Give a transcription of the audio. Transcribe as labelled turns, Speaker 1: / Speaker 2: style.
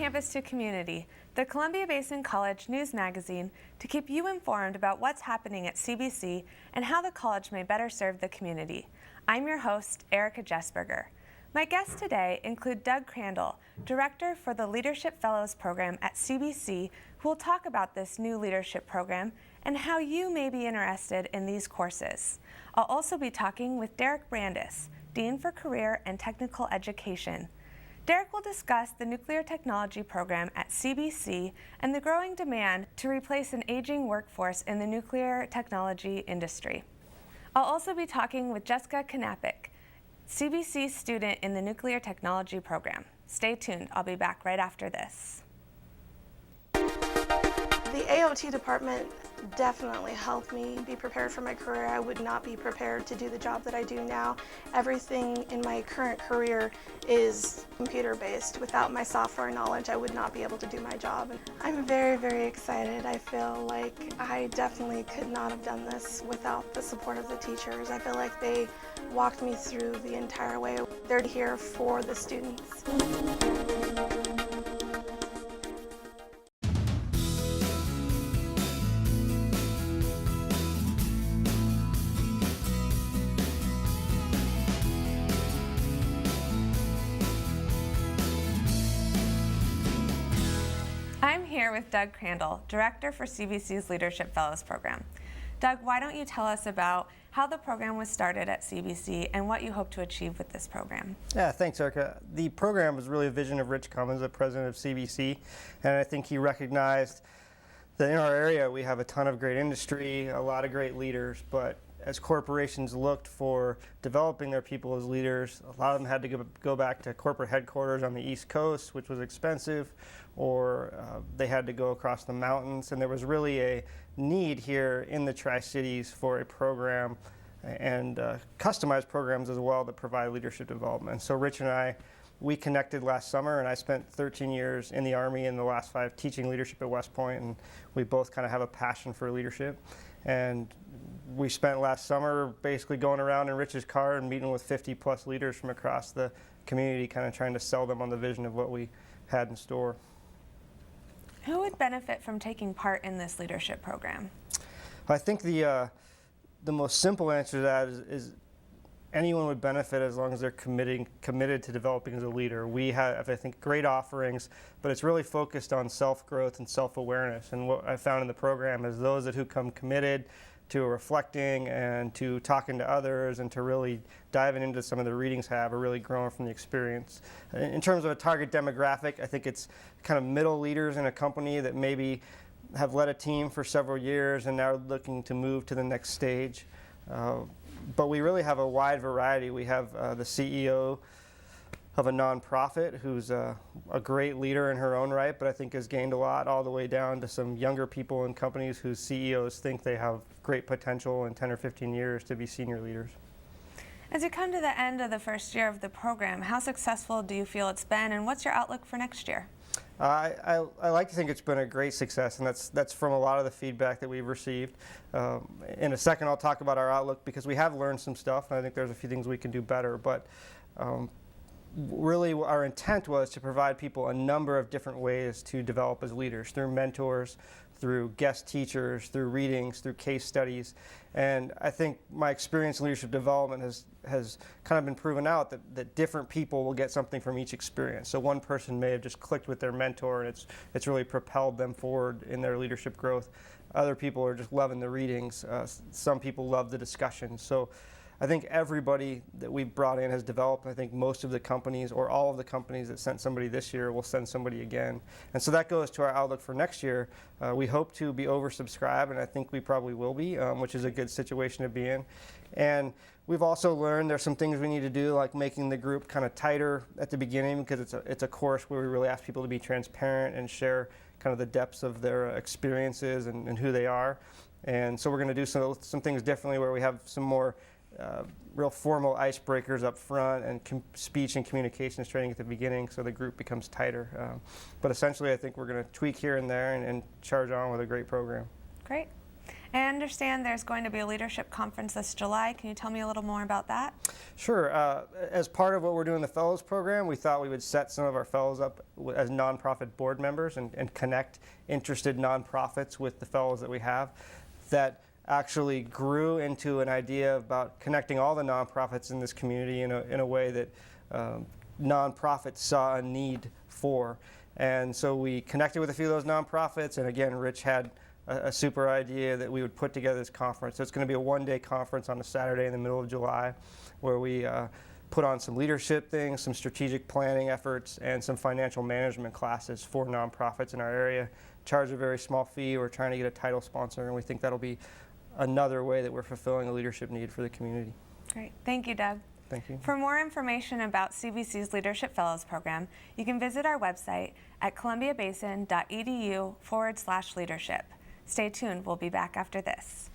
Speaker 1: Campus to Community, the Columbia Basin College news magazine to keep you informed about what's happening at CBC and how the college may better serve the community. I'm your host, Erica Jesberger. My guests today include Doug Crandall, Director for the Leadership Fellows Program at CBC, who will talk about this new leadership program and how you may be interested in these courses. I'll also be talking with Derek Brandis, Dean for Career and Technical Education. Derek will discuss the nuclear technology program at CBC and the growing demand to replace an aging workforce in the nuclear technology industry. I'll also be talking with Jessica Knappek, CBC student in the nuclear technology program. Stay tuned, I'll be back right after this.
Speaker 2: The AOT department definitely helped me be prepared for my career. I would not be prepared to do the job that I do now. Everything in my current career is computer-based. Without my software knowledge, I would not be able to do my job. I'm very, very excited. I feel like I definitely could not have done this without the support of the teachers. I feel like they walked me through the entire way. They're here for the students.
Speaker 1: I'm here with Doug Crandall, Director for CBC's Leadership Fellows Program. Doug, why don't you tell us about how the program was started at CBC and what you hope to achieve with this program?
Speaker 3: Yeah, thanks, Erica. The program was really a vision of Rich Cummins, the president of CBC, and I think he recognized that in our area we have a ton of great industry, a lot of great leaders, but as corporations looked for developing their people as leaders, a lot of them had to go back to corporate headquarters on the East Coast, which was expensive, or they had to go across the mountains, and there was really a need here in the Tri-Cities for a program and customized programs as well that provide leadership development. So Rich and I, we connected last summer, and I spent 13 years in the Army and the last 5 teaching leadership at West Point, and we both kind of have a passion for leadership. And we spent last summer basically going around in Rich's car and meeting with 50 plus leaders from across the community, kind of trying to sell them on the vision of what we had in store.
Speaker 1: Who would benefit from taking part in this leadership program?
Speaker 3: I think the most simple answer to that is anyone would benefit as long as they're committed to developing as a leader. We have, I think, great offerings, but it's really focused on self-growth and self-awareness. And what I found in the program is those who come committed to reflecting and to talking to others and to really diving into some of the readings have are really growing from the experience. In terms of a target demographic, I think it's kind of middle leaders in a company that maybe have led a team for several years and now looking to move to the next stage. But we really have a wide variety. We have the CEO of a nonprofit who's a great leader in her own right, but I think has gained a lot, all the way down to some younger people in companies whose CEOs think they have great potential in 10 or 15 years to be senior leaders.
Speaker 1: As you come to the end of the first year of the program, how successful do you feel it's been, and what's your outlook for next year?
Speaker 3: I like to think it's been a great success, and that's from a lot of the feedback that we've received. In a second, I'll talk about our outlook because we have learned some stuff, and I think there's a few things we can do better. But really, our intent was to provide people a number of different ways to develop as leaders, through mentors, through guest teachers, through readings, through case studies. And I think my experience in leadership development has kind of been proven out that different people will get something from each experience. So one person may have just clicked with their mentor and it's really propelled them forward in their leadership growth. Other people are just loving the readings. Some people love the discussion. So I think everybody that we've brought in has developed. I think most of the companies, or all of the companies that sent somebody this year, will send somebody again. And so that goes to our outlook for next year. We hope to be oversubscribed, and I think we probably will be, which is a good situation to be in. And we've also learned there's some things we need to do, like making the group kind of tighter at the beginning, because it's a course where we really ask people to be transparent and share kind of the depths of their experiences and who they are. And so we're going to do some things differently, where we have some more real formal icebreakers up front and speech and communications training at the beginning, so the group becomes tighter. But essentially, I think we're going to tweak here and there and charge on with a great program.
Speaker 1: Great. I understand there's going to be a leadership conference this July. Can you tell me a little more about that?
Speaker 3: Sure. As part of what we're doing in the Fellows Program, we thought we would set some of our fellows up as nonprofit board members and connect interested nonprofits with the fellows that we have. That actually grew into an idea about connecting all the nonprofits in this community in a way that nonprofits saw a need for. And so we connected with a few of those nonprofits, and again, Rich had a super idea that we would put together this conference. So it's going to be a one-day conference on a Saturday in the middle of July where we put on some leadership things, some strategic planning efforts, and some financial management classes for nonprofits in our area. Charge a very small fee. We're trying to get a title sponsor, and we think that'll be another way that we're fulfilling a leadership need for the community.
Speaker 1: Great. Thank you, Doug.
Speaker 3: Thank you.
Speaker 1: For more information about CBC's Leadership Fellows Program, you can visit our website at columbiabasin.edu/leadership. Stay tuned. We'll be back after this.